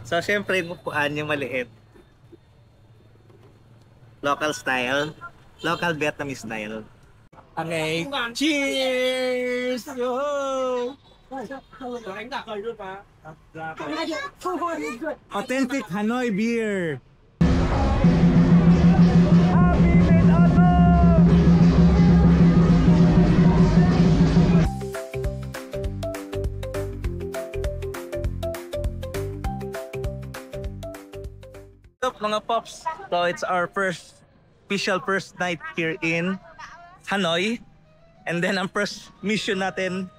So, syempre, yung upuan yung maliit. Local style. Local Vietnamese style. Okay. Cheers! Yo! Authentic Hanoi beer. What's up mga pops? So it's our official first night here in Hanoi. And then ang first mission natin.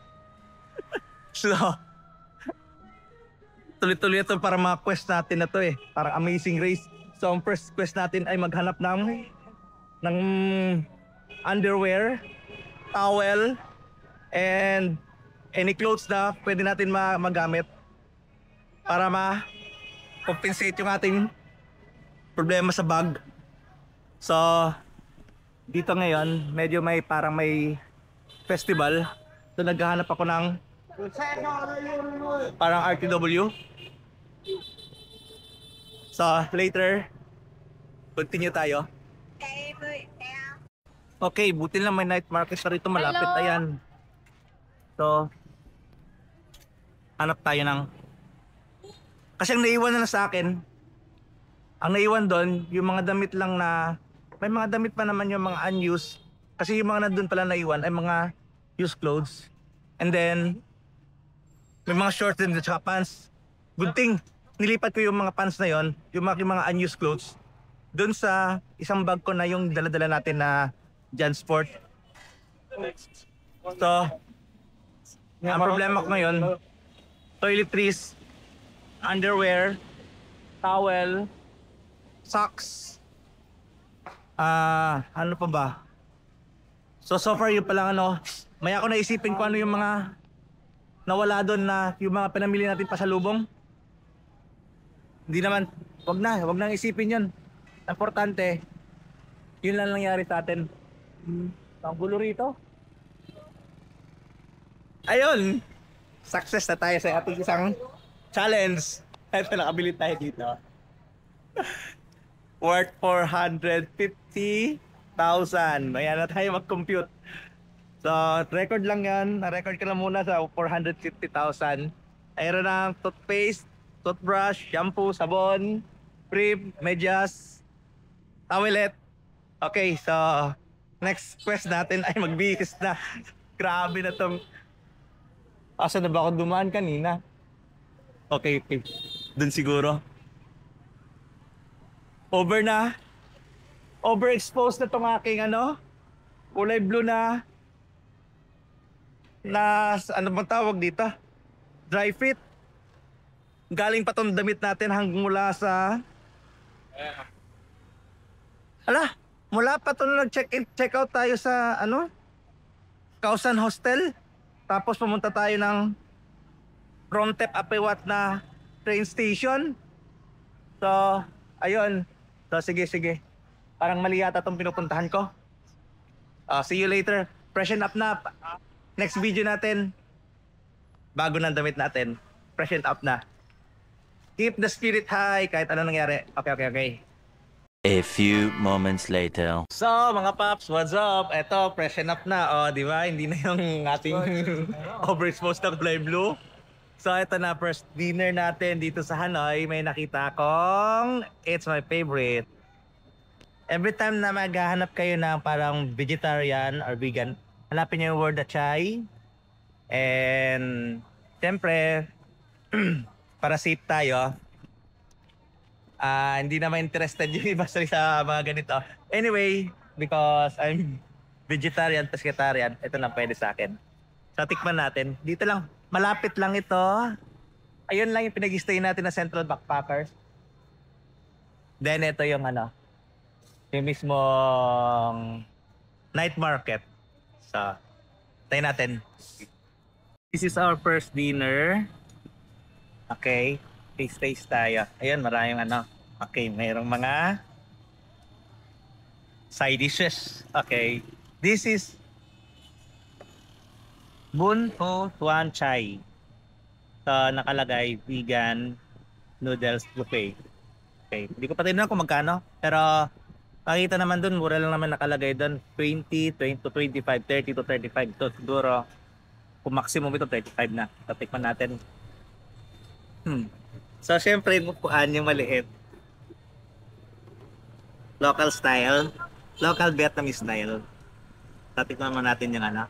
So tuloy-tuloy ito para mga quest natin na to eh. Parang amazing race. So ang first quest natin ay maghanap ng underwear, towel, and any clothes na pwede natin magamit para ma-compensate yung ating problema sa bag. So dito ngayon medyo parang may festival. So naghahanap ako ng parang RTW. So later continue tayo. Okay, buti lang may night market na rito malapit. Hello. Ayan. So hanap tayo ng, kasi ang naiwan na sa akin, ang naiwan doon yung mga damit lang na, may mga damit pa naman yung mga unused, kasi yung mga nandun pala naiwan ay mga used clothes. And then may mga shorts din at saka pants. Good thing nilipat ko yung mga pants na yon, yung mga unused clothes doon sa isang bag ko na yung dala-dala natin na JanSport. So ang problema ko ngayon, toiletries, underwear, towel, socks, ano pa ba? So far yun pa lang ano. Maya ako naisipin ko ano yung mga nawala doon, na yung mga pinamili natin pasalubong. Hindi naman, wag nang isipin yun. Importante, yun lang nangyari sa atin. Ang gulo rito. Ayun, success na tayo sa ating isang challenge. Ito, nakabili tayo dito. Worth 450,000. Ayan na tayo mag-compute. So, record lang yan. Na-record ko lang muna sa 450,000. Ayun na toothpaste, toothbrush, shampoo, sabon, brief, medyas, towelet. Okay, so next quest natin ay magbihis na. Grabe na tong... Asa na ba ako dumaan kanina? Okay. Dun siguro. Overexposed na tong aking kulay blue na ano bang tawag dito? Dry fit. Galing pa tong damit natin hanggang mula sa mula pa to nag-check-in, check-out tayo sa Kausan Hostel. Tapos pumunta tayo ng Promtep Apewat na train station. So, ayun. So, sige. Parang mali yata itong pinupuntahan ko. See you later. Freshen up na. Next video natin, bago ng damit natin. Freshen up na. Keep the spirit high kahit ano nangyari. Okay. A few moments later. So, mga paps, what's up? Eto, freshen up na. Di ba? Hindi na yung ating overexposed na kulay blue. So, ito na, first dinner natin dito sa Hanoi. May nakita akong it's my favorite. Every time na maghahanap kayo ng parang vegetarian or vegan, hanapin nyo yung word na chai. And, siyempre, para safe tayo, hindi naman interested yung iba sa mga ganito. Anyway, because I'm vegetarian, pescatarian, ito lang pwede sa akin. So, tikman natin. Dito lang, malapit lang ito. Ayun lang yung pinag-stay natin na Central Backpackers. Then, ito yung yung mismong night market. So, tayo natin. This is our first dinner. Okay. Taste tayo. Ayan, maraming Okay, mayroong mga side dishes. Okay. This is Bun Ho Tuan Chai. So, nakalagay vegan Noodles buffet. Okay. Hindi ko pa tinanong kung magkano. Pero makita naman dun, mura lang naman nakalagay dun. 20, 20 to 25, 30 to 35. So siguro, kung maximum ito, 35 na. Tatikman natin. So syempre, bukuan yung maliit. Local style. Local Vietnamese style. Tatikman mo natin yung ano.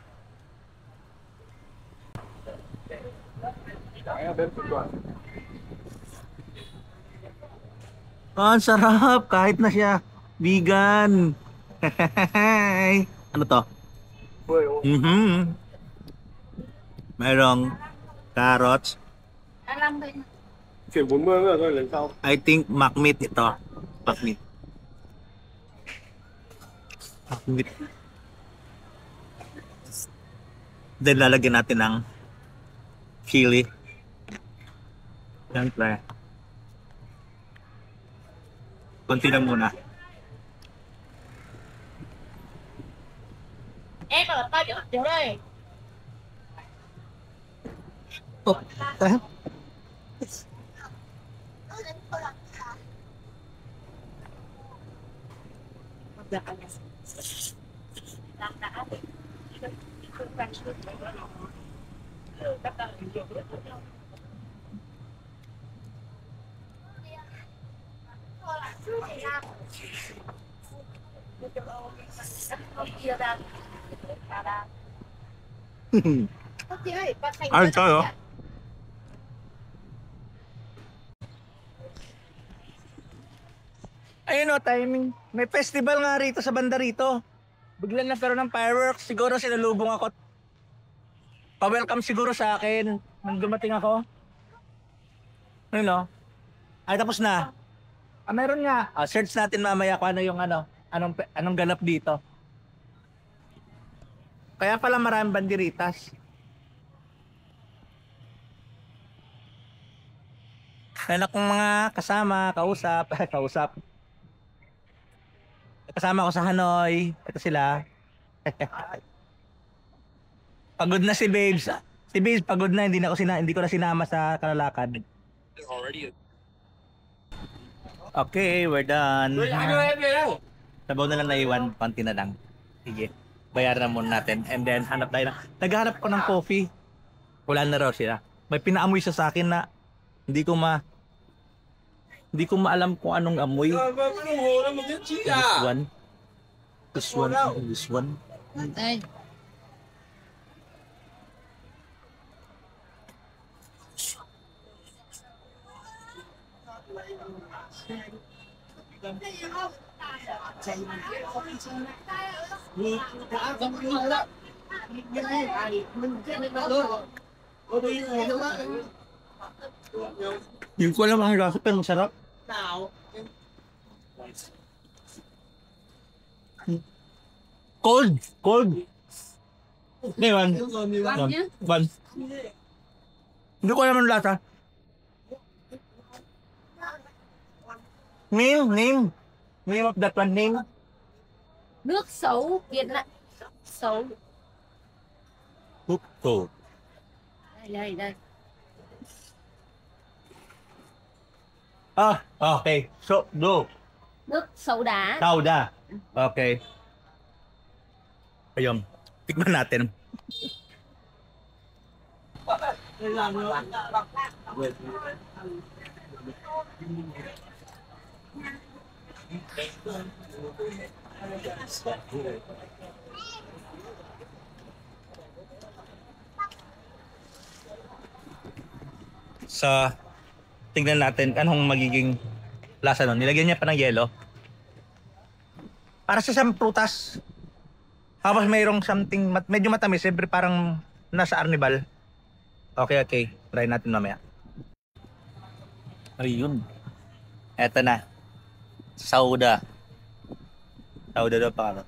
Oh, ang sarap. Kahit na siya vegan. Ano to? Merong carrots. I think macmeat ito. Macmeat. Macmeat. Then lalagyan natin ng chili. Siyempre. Konti lang muna. Em ở tay chỗ đây. Oh, Chị ơi, con thành Ăn sao vậy? Ayun o, timing. May festival nga rito sa banda rito. Bigla na pero ng fireworks. Siguro sinalubong ako. Pa-welcome siguro sa akin nang dumating ako. Ayun o. Ay, tapos na. Ah, meron nga. Ah, search natin mamaya kung ano yung ano. Anong ganap dito. Kaya pala maraming banderitas. Meron akong mga kasama, kausap. Kausap. Kasama ko sa Hanoi. Ito sila. Pagod na si Babes. Si Babes pagod na, hindi ko na sinama sa kalalakad. Okay, we're done. Sabaw na lang naiwan, konti na lang. Sige, bayaran na muna natin. And then hanap tayo ng... Naghahanap ko ng coffee. Wala na raw sila. May pinaamoy siya sa akin na hindi ko maalam kung anong amoy. This one. This one. This one. đây. Hindi ko alam ang lasa pero masarap. Cold! Cold! Hindi, one. One. Hindi ko alam ang lasa. Name of that one, name. Nước xấu Việt Nam. Xấu. Hukto. Đây đây. Ah, okay. So, do. Nước xấu đá. Sauda. Okay. Ayun. Tikman natin. Sa tingnan natin anong magiging lasa nun. Nilagyan niya pa ng yelo. Para sa siyang prutas. Tapos mayroong something medyo matamis, siyempre parang nasa arnibal. Okay, okay. Try natin mamaya. Ayun. Eto na. Sauda. Sauda daw pa.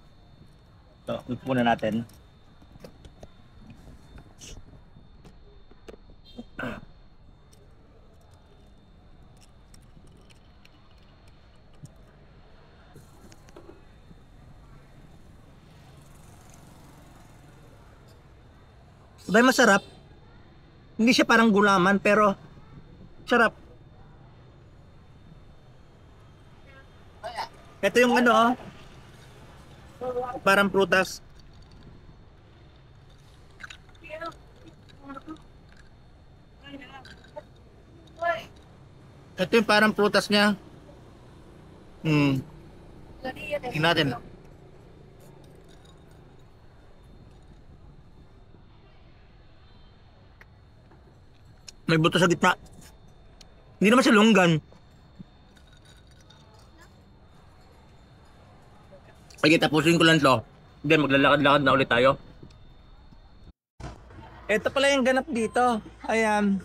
So, muna natin. Dahil masarap. Hindi siya parang gulaman pero sarap. Ito yung ano, oh. Parang prutas. Ito yung parang prutas niya. Tingnan natin. May buto sa gitna. Hindi naman siya longgan. Sige, tapusin ko lang to. Then maglalakad-lakad na ulit tayo. Ito pala yung ganap dito. Ayan.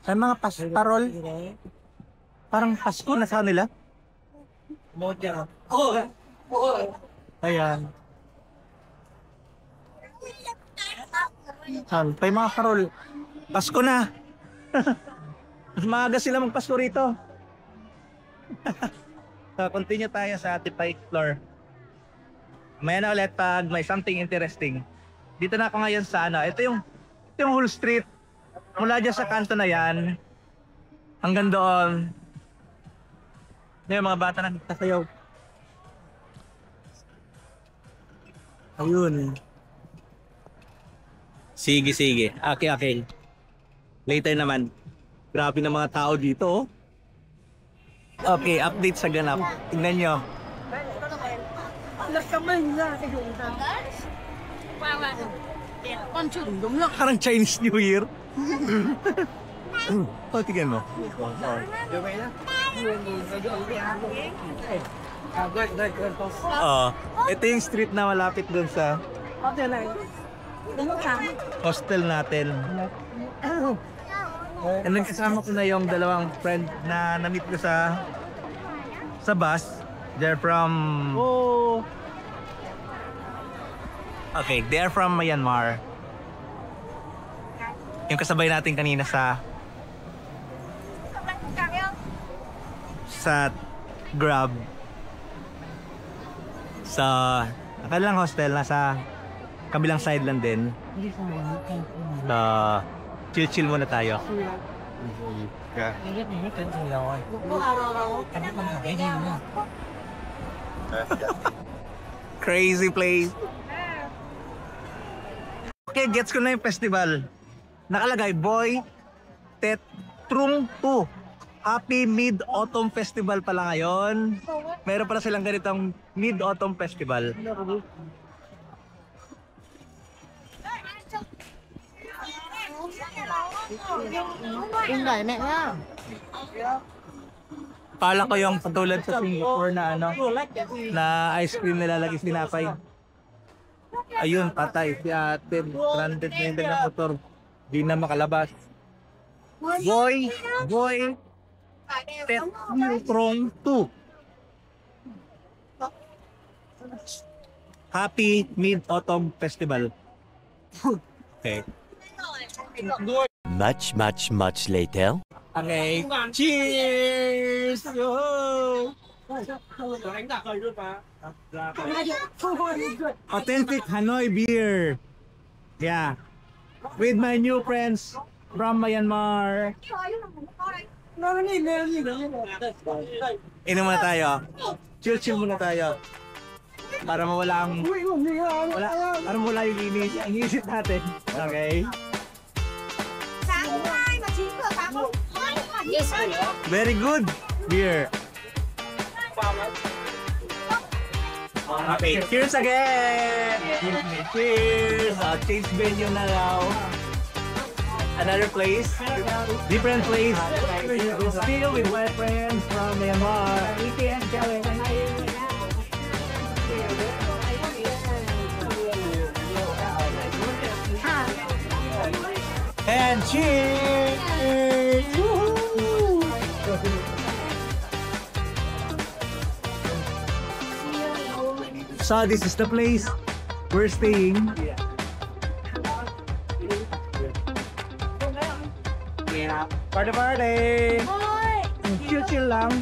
Ay, mga pasparol. Parang Pasko na sa nila. Ayan. Saan? Pa yung mga karol. Pasko na. Mas maaga sila magpasko rito. So, continue tayo sa ating pa-explore. Maya na ulit pag may something interesting. Dito na ako ngayon sa ano. Ito yung whole street. Mula dyan sa kanto na yan. Hanggang doon. Yung mga bata na nagtasayaw. Ayun. Sige. Okay. Later naman. Grabe na mga tao dito, oh. Okay, update sa ganap. Tingnan nyo. Parang Chinese New Year. Oh, tingnan mo. Ito yung street na malapit dun sa hostel natin. And then kasama ko na yung dalawang friend na na-meet ko sa bus. They're from... Okay, they're from Myanmar. Yung kasabay natin kanina sa Grab. Sa kanilang hostel, nasa kabilang side lang din. Chill muna tayo. Crazy place. Okay, gets ko na yung festival. Nakalagay, Boy Tet Trung 2. Happy Mid-Autumn Festival pala ngayon. Meron pala silang ganitong Mid-Autumn Festival. Pala ko yung patulad sa Singapore na ano, na ice cream nilalagay sinapay. Ayun, patay si ate. Stranded na yung dalang motor. Di na makalabas. Boy Tet Trung 2. Happy Mid-Autumn Festival. Okay. Much later. Okay. Cheers! Yo! Authentic Hanoi beer. Yeah. With my new friends from Myanmar. Inom muna tayo. Chill muna tayo. Para mawala ang... Para mawala yung inis. Ang isip natin. Okay? Very good beer. Okay, cheers again! Cheers! Change venue na now. Another place. Different place. Still with my friends from Myanmar. And cheers! So this is the place we're staying. Party! Chill lang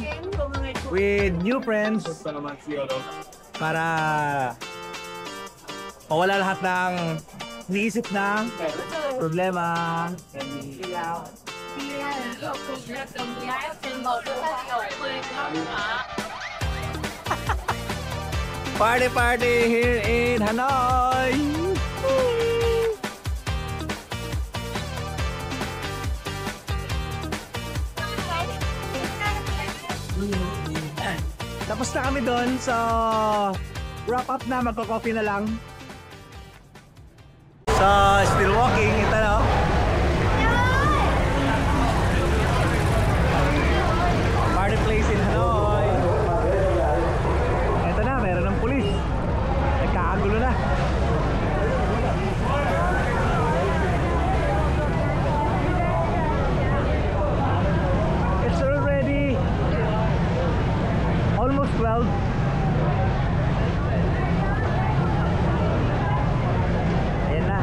with new friends para mawala lahat ng iniisip na problema. Party party here in Hanoi. Tapos na kami doon, so wrap up na, magko-coffee na lang. So, still walking, ito na. Party place in Hanoi. Ito na, meron ng pulis. Nagkakagulo na. It's already almost 12. Ayan na.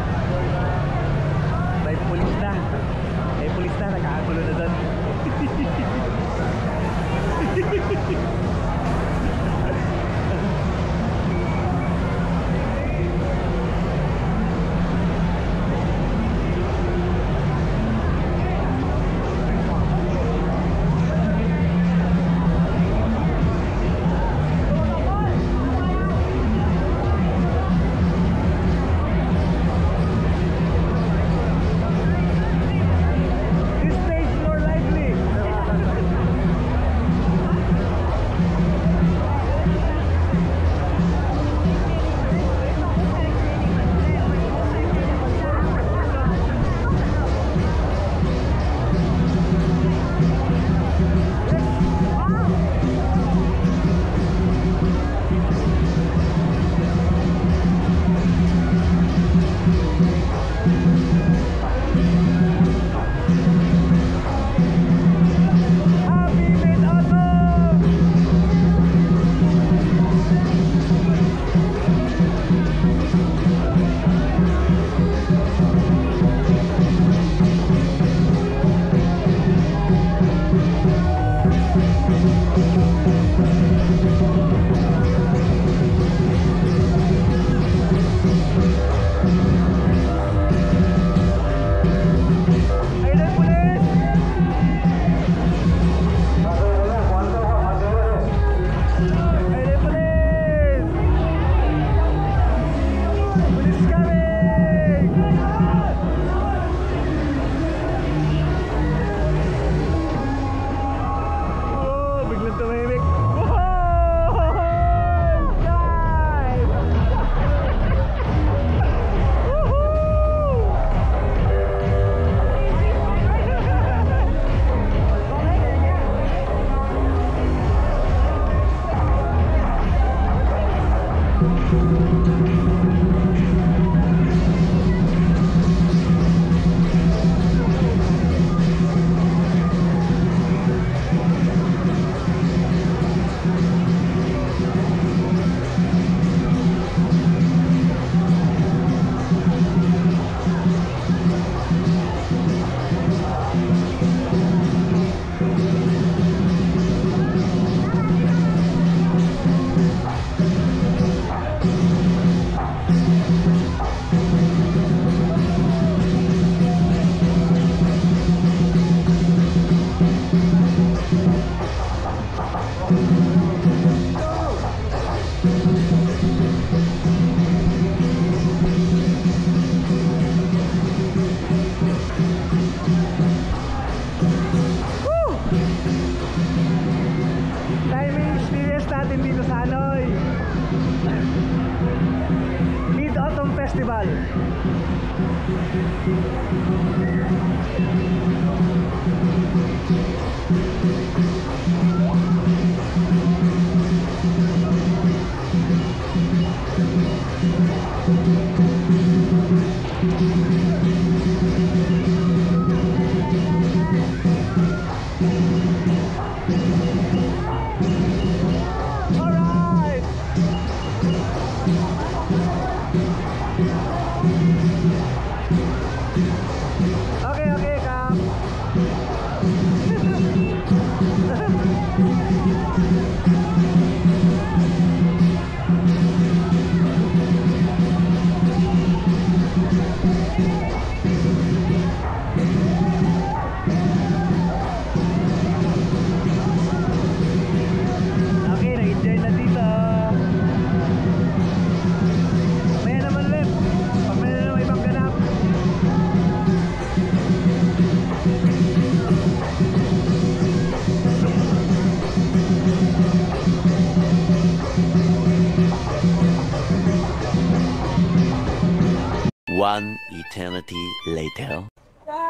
One eternity later.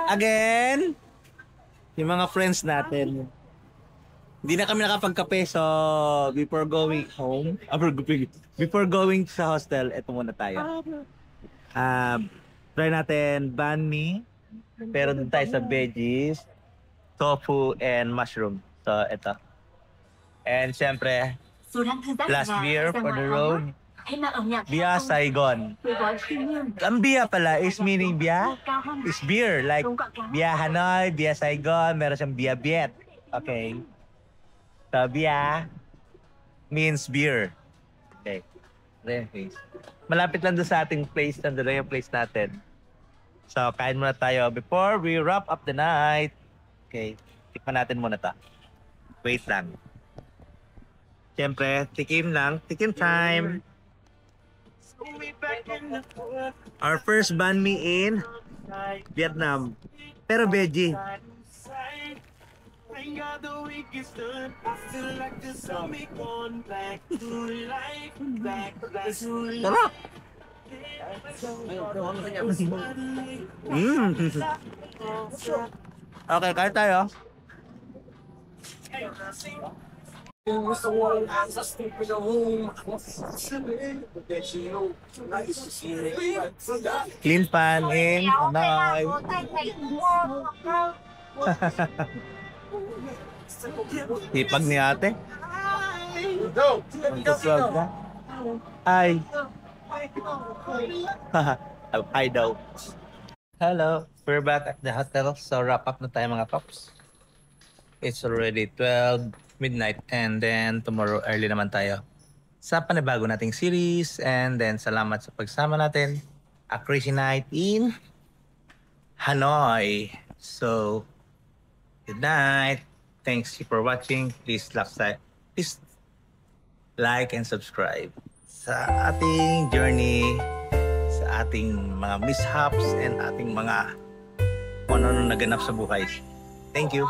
Again, yung mga friends natin. Hindi na kami nakapagkape, so before going home, before going sa hostel, eto muna tayo. Try natin banh mi, pero dun tayo sa veggies, tofu, and mushroom. So, eto. And syempre, last beer for the road, Bia Saigon. Ang Bia pala is meaning Bia is beer. Like Bia Hanoi, Bia Saigon, meron siyang Bia Viet. Okay. So Bia means beer. Okay. Malapit lang doon sa ating place. Nandun lang yung place natin. So kain muna tayo before we wrap up the night. Okay. Tikman natin muna ta. Wait lang. Siyempre, tikim lang. Tikim time. Our first banh mi in Vietnam. Pero veggie. Sarap! Okay, kain tayo. Clean pan in Hanoi. Hipag ni ate. Ang kusog na. Ay. Hi daw. Hello. We're back at the hotel. So wrap up na tayo mga paps. It's already 12 midnight and then tomorrow early naman tayo sa panibago nating series, and then salamat sa pagsama natin. A crazy night in Hanoi. So good night. Thanks for watching. Please like and subscribe sa ating journey, sa ating mga mishaps and ating mga kung ano naganap sa buhay. Thank you.